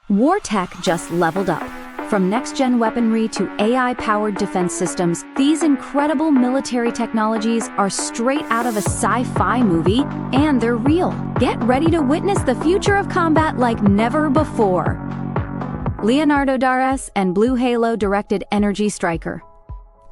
War tech just leveled up. From next-gen weaponry to AI-powered defense systems, these incredible military technologies are straight out of a sci-fi movie, and they're real. Get ready to witness the future of combat like never before. Leonardo DARS and Blue Halo directed Energy Striker.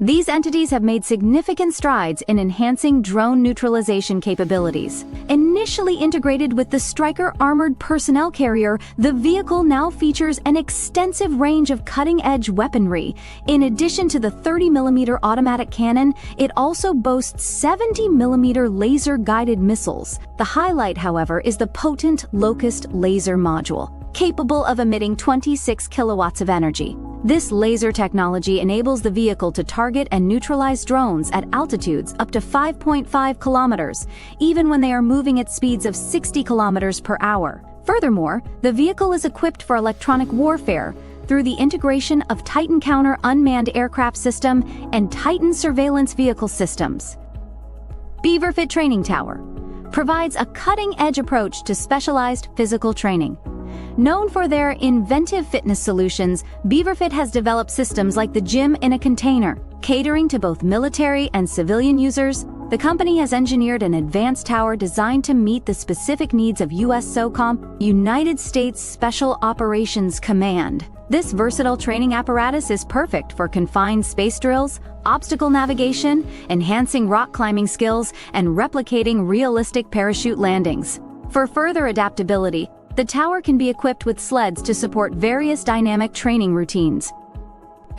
These entities have made significant strides in enhancing drone neutralization capabilities. Initially integrated with the Stryker armored personnel carrier, the vehicle now features an extensive range of cutting-edge weaponry. In addition to the 30mm automatic cannon, it also boasts 70mm laser-guided missiles. The highlight, however, is the potent Locust laser module, capable of emitting 26 kilowatts of energy. This laser technology enables the vehicle to target and neutralize drones at altitudes up to 5.5 kilometers, even when they are moving at speeds of 60 kilometers per hour. Furthermore, the vehicle is equipped for electronic warfare through the integration of Titan Counter unmanned aircraft system and Titan surveillance vehicle systems. BeaverFit Training Tower provides a cutting-edge approach to specialized physical training. Known for their inventive fitness solutions, BeaverFit has developed systems like the Gym in a Container. Catering to both military and civilian users, the company has engineered an advanced tower designed to meet the specific needs of US SOCOM, United States Special Operations Command. This versatile training apparatus is perfect for confined space drills, obstacle navigation, enhancing rock climbing skills, and replicating realistic parachute landings. For further adaptability, the tower can be equipped with sleds to support various dynamic training routines.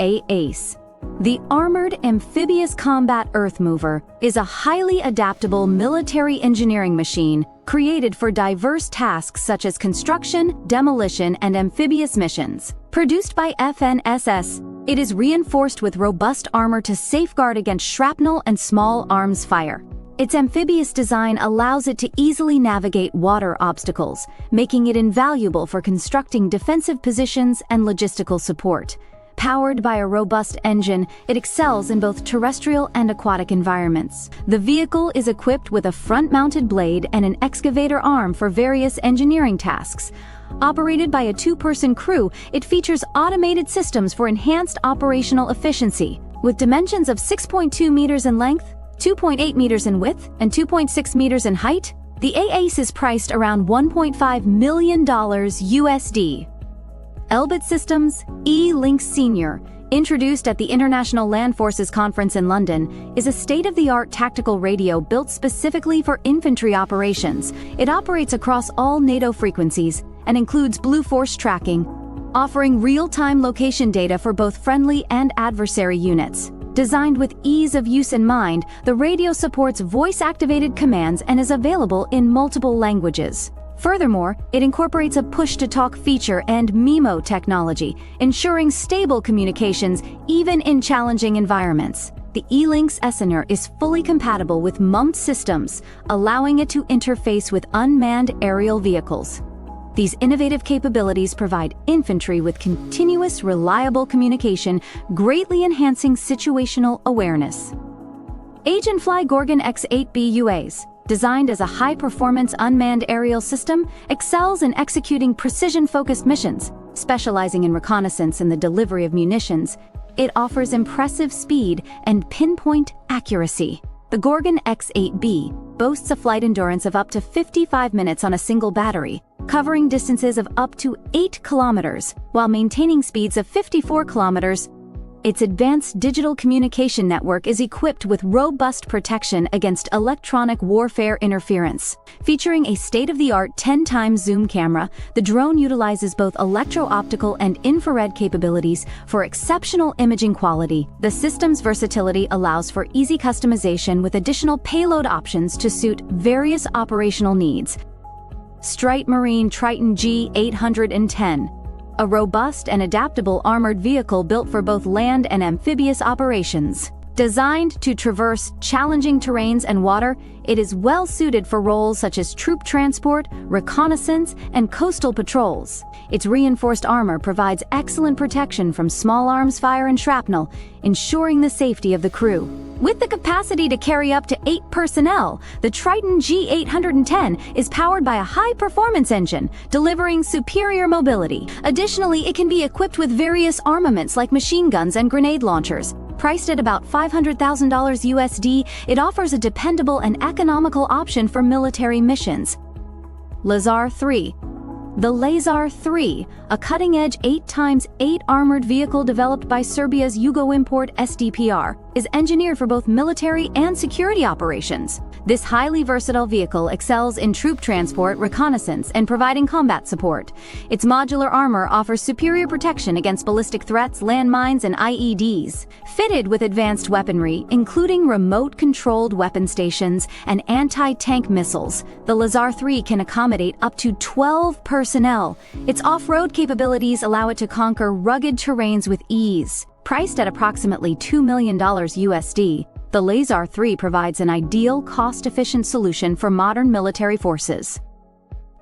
AACE. The Armored Amphibious Combat Earth Mover is a highly adaptable military engineering machine created for diverse tasks such as construction, demolition, and amphibious missions. Produced by FNSS, it is reinforced with robust armor to safeguard against shrapnel and small arms fire. Its amphibious design allows it to easily navigate water obstacles, making it invaluable for constructing defensive positions and logistical support. Powered by a robust engine, it excels in both terrestrial and aquatic environments. The vehicle is equipped with a front-mounted blade and an excavator arm for various engineering tasks. Operated by a two-person crew, it features automated systems for enhanced operational efficiency. With dimensions of 6.2 meters in length, 2.8 meters in width, and 2.6 meters in height, the AACE is priced around $1.5 million USD. Elbit Systems E-Lynx Senior, introduced at the International Land Forces Conference in London, is a state-of-the-art tactical radio built specifically for infantry operations. It operates across all NATO frequencies and includes Blue Force tracking, offering real-time location data for both friendly and adversary units. Designed with ease of use in mind, the radio supports voice-activated commands and is available in multiple languages. Furthermore, it incorporates a push-to-talk feature and MIMO technology, ensuring stable communications even in challenging environments. The E-Lynx Essener is fully compatible with MUMT systems, allowing it to interface with unmanned aerial vehicles. These innovative capabilities provide infantry with continuous, reliable communication, greatly enhancing situational awareness. Agentfly Gorgon X-8B UAS, designed as a high-performance unmanned aerial system, excels in executing precision-focused missions, specializing in reconnaissance and the delivery of munitions. It offers impressive speed and pinpoint accuracy. The Gorgon X-8B boasts a flight endurance of up to 55 minutes on a single battery, covering distances of up to 8 kilometers, while maintaining speeds of 54 kilometers. Its advanced digital communication network is equipped with robust protection against electronic warfare interference. Featuring a state-of-the-art 10x zoom camera, the drone utilizes both electro-optical and infrared capabilities for exceptional imaging quality. The system's versatility allows for easy customization with additional payload options to suit various operational needs. Strite Marine Triton G810, a robust and adaptable armored vehicle built for both land and amphibious operations. Designed to traverse challenging terrains and water, it is well suited for roles such as troop transport, reconnaissance, and coastal patrols. Its reinforced armor provides excellent protection from small arms fire and shrapnel, ensuring the safety of the crew. With the capacity to carry up to 8 personnel, the Triton G810 is powered by a high-performance engine, delivering superior mobility. Additionally, it can be equipped with various armaments like machine guns and grenade launchers. Priced at about $500,000 USD, it offers a dependable and economical option for military missions. Lazar 3. The Lazar 3, a cutting-edge 8x8 armored vehicle developed by Serbia's Yugoimport SDPR, is engineered for both military and security operations. This highly versatile vehicle excels in troop transport, reconnaissance, and providing combat support. Its modular armor offers superior protection against ballistic threats, landmines, and IEDs. Fitted with advanced weaponry, including remote-controlled weapon stations and anti-tank missiles, the Lazar 3 can accommodate up to 12 personnel. Its off-road capabilities allow it to conquer rugged terrains with ease. Priced at approximately $2 million USD, the Lazar 3 provides an ideal, cost-efficient solution for modern military forces.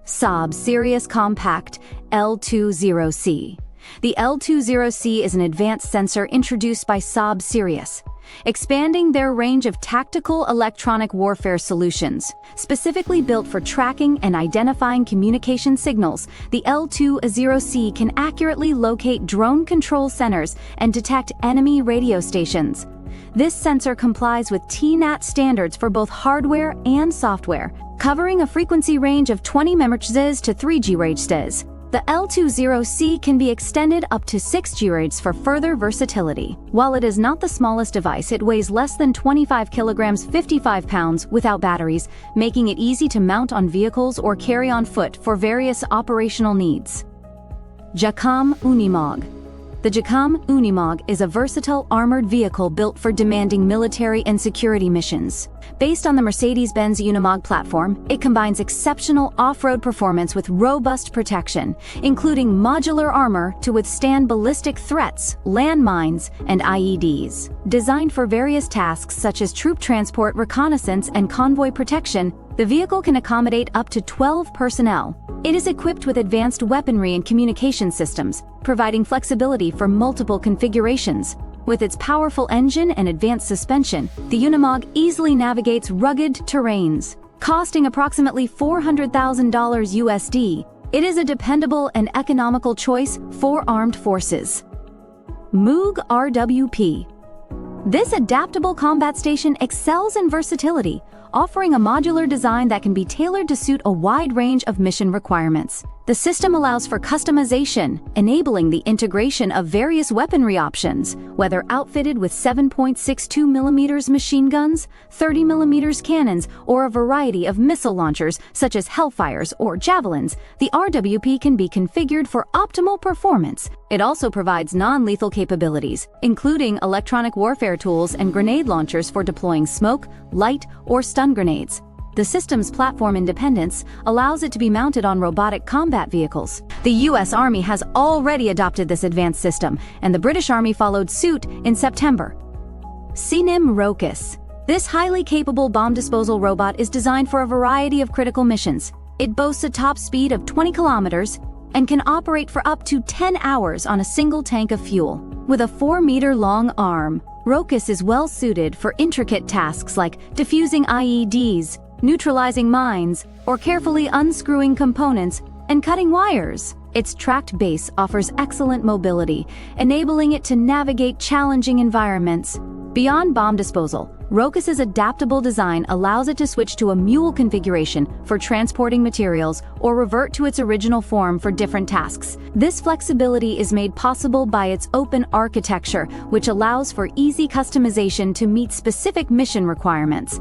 Saab Sirius Compact L20C. The L20C is an advanced sensor introduced by Saab Sirius, expanding their range of tactical electronic warfare solutions. Specifically built for tracking and identifying communication signals, the L20C can accurately locate drone control centers and detect enemy radio stations. This sensor complies with TNAT standards for both hardware and software, covering a frequency range of 20 MHz to 3 GHz. The L20C can be extended up to 6 GHz for further versatility. While it is not the smallest device, it weighs less than 25 kilograms, 55 pounds, without batteries, making it easy to mount on vehicles or carry on foot for various operational needs. JACAM Unimog. The JACAM Unimog is a versatile armored vehicle built for demanding military and security missions. Based on the Mercedes-Benz Unimog platform, it combines exceptional off-road performance with robust protection, including modular armor to withstand ballistic threats, landmines, and IEDs. Designed for various tasks such as troop transport, reconnaissance, and convoy protection, the vehicle can accommodate up to 12 personnel. It is equipped with advanced weaponry and communication systems, providing flexibility for multiple configurations. With its powerful engine and advanced suspension, the Unimog easily navigates rugged terrains. Costing approximately $400,000 USD, it is a dependable and economical choice for armed forces. Moog RWP. This adaptable combat station excels in versatility, offering a modular design that can be tailored to suit a wide range of mission requirements. The system allows for customization, enabling the integration of various weaponry options, whether outfitted with 7.62mm machine guns, 30mm cannons, or a variety of missile launchers such as Hellfires or Javelins. The RWP can be configured for optimal performance. It also provides non-lethal capabilities, including electronic warfare tools and grenade launchers for deploying smoke, light, or stun grenades. The system's platform independence allows it to be mounted on robotic combat vehicles. The U.S. Army has already adopted this advanced system, and the British Army followed suit in September. CNIM Rocus. This highly capable bomb disposal robot is designed for a variety of critical missions. It boasts a top speed of 20 kilometers and can operate for up to 10 hours on a single tank of fuel. With a 4-meter-long arm, Rocus is well suited for intricate tasks like defusing IEDs, neutralizing mines, or carefully unscrewing components and cutting wires. Its tracked base offers excellent mobility, enabling it to navigate challenging environments. Beyond bomb disposal, Rocus's adaptable design allows it to switch to a mule configuration for transporting materials or revert to its original form for different tasks. This flexibility is made possible by its open architecture, which allows for easy customization to meet specific mission requirements.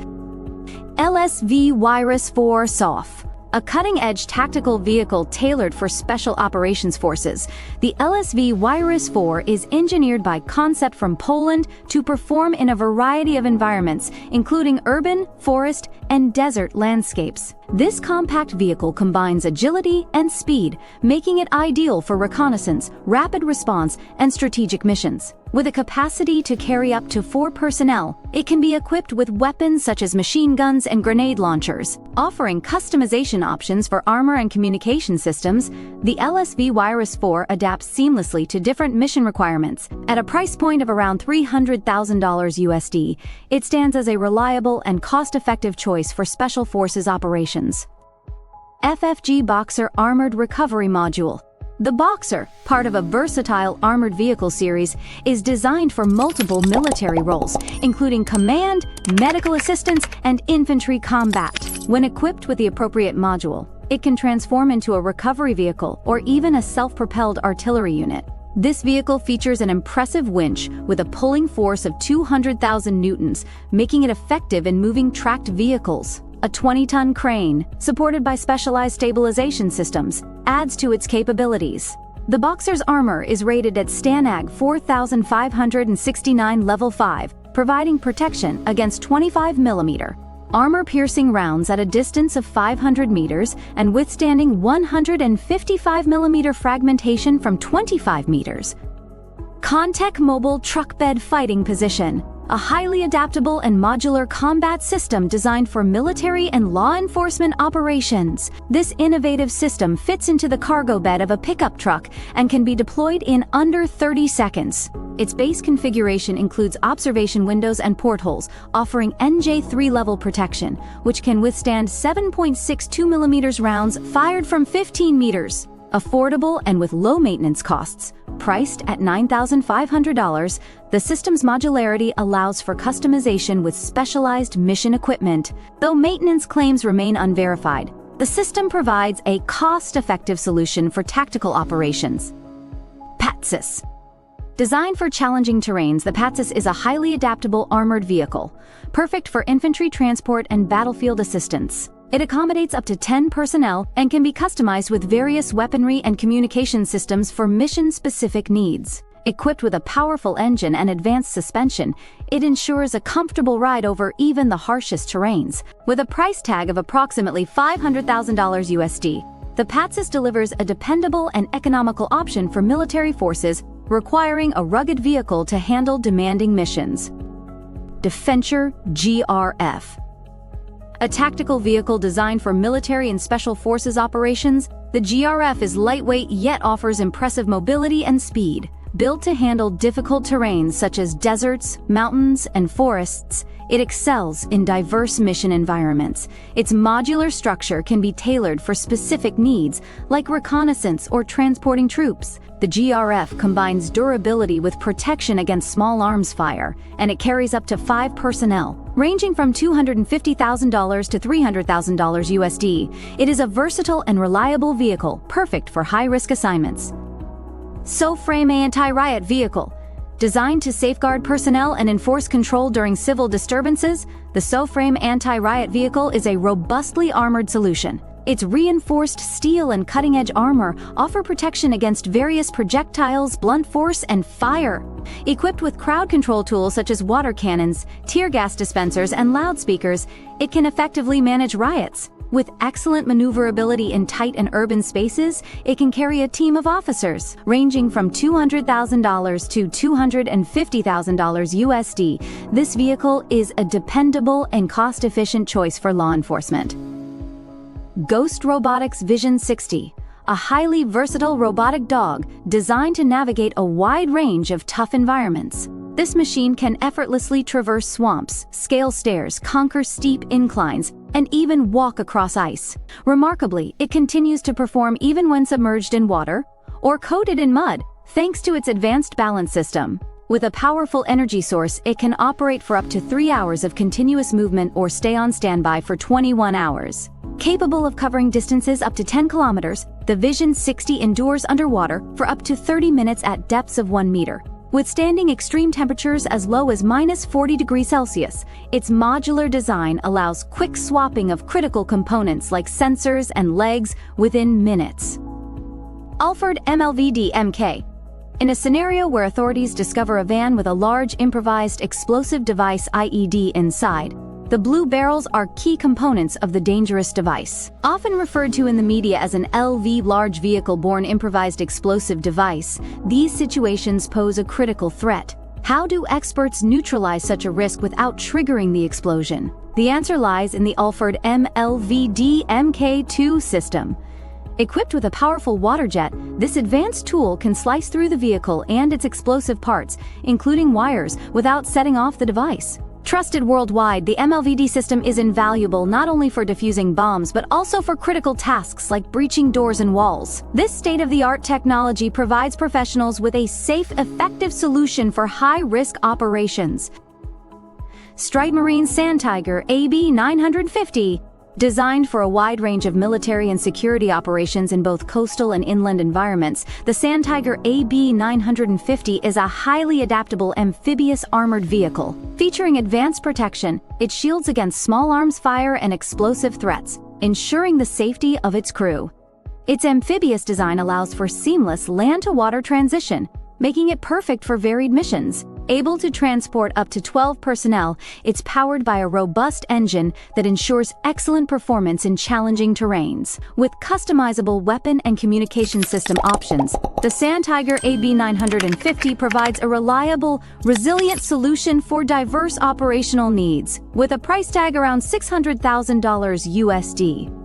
LSV Wirus 4 SOF. A cutting-edge tactical vehicle tailored for special operations forces, the LSV Wirus 4 is engineered by Concept from Poland to perform in a variety of environments, including urban, forest, and desert landscapes. This compact vehicle combines agility and speed, making it ideal for reconnaissance, rapid response, and strategic missions. With a capacity to carry up to 4 personnel, it can be equipped with weapons such as machine guns and grenade launchers. Offering customization options for armor and communication systems, the LSV Virus 4 adapts seamlessly to different mission requirements. At a price point of around $300,000 USD, it stands as a reliable and cost-effective choice for Special Forces operations. FFG Boxer Armored Recovery Module. The Boxer, part of a versatile armored vehicle series, is designed for multiple military roles, including command, medical assistance, and infantry combat. When equipped with the appropriate module, it can transform into a recovery vehicle or even a self-propelled artillery unit. This vehicle features an impressive winch with a pulling force of 200,000 newtons, making it effective in moving tracked vehicles. A 20-ton crane, supported by specialized stabilization systems, adds to its capabilities. The Boxer's armor is rated at STANAG 4569 Level 5, providing protection against 25mm armor-piercing rounds at a distance of 500 meters and withstanding 155mm fragmentation from 25 meters. ConTech Mobile Truck Bed Fighting Position, a highly adaptable and modular combat system designed for military and law enforcement operations. This innovative system fits into the cargo bed of a pickup truck and can be deployed in under 30 seconds. Its base configuration includes observation windows and portholes, offering NJ3 level protection, which can withstand 7.62mm rounds fired from 15 meters. Affordable and with low maintenance costs, priced at $9,500, the system's modularity allows for customization with specialized mission equipment. Though maintenance claims remain unverified, the system provides a cost-effective solution for tactical operations. PATSUS. Designed for challenging terrains, the PATSUS is a highly adaptable armored vehicle, perfect for infantry transport and battlefield assistance. It accommodates up to 10 personnel and can be customized with various weaponry and communication systems for mission-specific needs. Equipped with a powerful engine and advanced suspension, it ensures a comfortable ride over even the harshest terrains. With a price tag of approximately $500,000 USD, the PATSUS delivers a dependable and economical option for military forces requiring a rugged vehicle to handle demanding missions. Defenture GRF. A tactical vehicle designed for military and special forces operations, the GRF is lightweight yet offers impressive mobility and speed. Built to handle difficult terrains such as deserts, mountains, and forests, it excels in diverse mission environments. Its modular structure can be tailored for specific needs, like reconnaissance or transporting troops. The GRF combines durability with protection against small arms fire, and it carries up to 5 personnel, ranging from $250,000 to $300,000 USD. It is a versatile and reliable vehicle, perfect for high-risk assignments. SOFRAME Anti-Riot Vehicle. Designed to safeguard personnel and enforce control during civil disturbances, the SOFRAME Anti-Riot Vehicle is a robustly armored solution. Its reinforced steel and cutting-edge armor offer protection against various projectiles, blunt force, and fire. Equipped with crowd control tools such as water cannons, tear gas dispensers, and loudspeakers, it can effectively manage riots. With excellent maneuverability in tight and urban spaces, it can carry a team of officers, ranging from $200,000 to $250,000 USD. This vehicle is a dependable and cost-efficient choice for law enforcement. Ghost Robotics Vision 60, a highly versatile robotic dog designed to navigate a wide range of tough environments. This machine can effortlessly traverse swamps, scale stairs, conquer steep inclines, and even walk across ice. Remarkably, it continues to perform even when submerged in water or coated in mud, thanks to its advanced balance system. With a powerful energy source, it can operate for up to 3 hours of continuous movement or stay on standby for 21 hours. Capable of covering distances up to 10 kilometers, the Vision 60 endures underwater for up to 30 minutes at depths of 1 meter. Withstanding extreme temperatures as low as -40 degrees Celsius, its modular design allows quick swapping of critical components like sensors and legs within minutes. Alford MLVD MK. In a scenario where authorities discover a van with a large improvised explosive device IED inside, the blue barrels are key components of the dangerous device. Often referred to in the media as an LV large vehicle-borne improvised explosive device, these situations pose a critical threat. How do experts neutralize such a risk without triggering the explosion? The answer lies in the Alford MLVD Mk2 system. Equipped with a powerful water jet, this advanced tool can slice through the vehicle and its explosive parts, including wires, without setting off the device. Trusted worldwide, the MLVD system is invaluable not only for defusing bombs but also for critical tasks like breaching doors and walls. This state-of-the-art technology provides professionals with a safe, effective solution for high-risk operations. Stride Marine Sandtiger AB950. Designed for a wide range of military and security operations in both coastal and inland environments, the Sandtiger AB950 is a highly adaptable amphibious armored vehicle. Featuring advanced protection, it shields against small arms fire and explosive threats, ensuring the safety of its crew. Its amphibious design allows for seamless land-to-water transition, making it perfect for varied missions. Able to transport up to 12 personnel, it's powered by a robust engine that ensures excellent performance in challenging terrains. With customizable weapon and communication system options, the Sandtiger AB950 provides a reliable, resilient solution for diverse operational needs, with a price tag around $600,000 USD.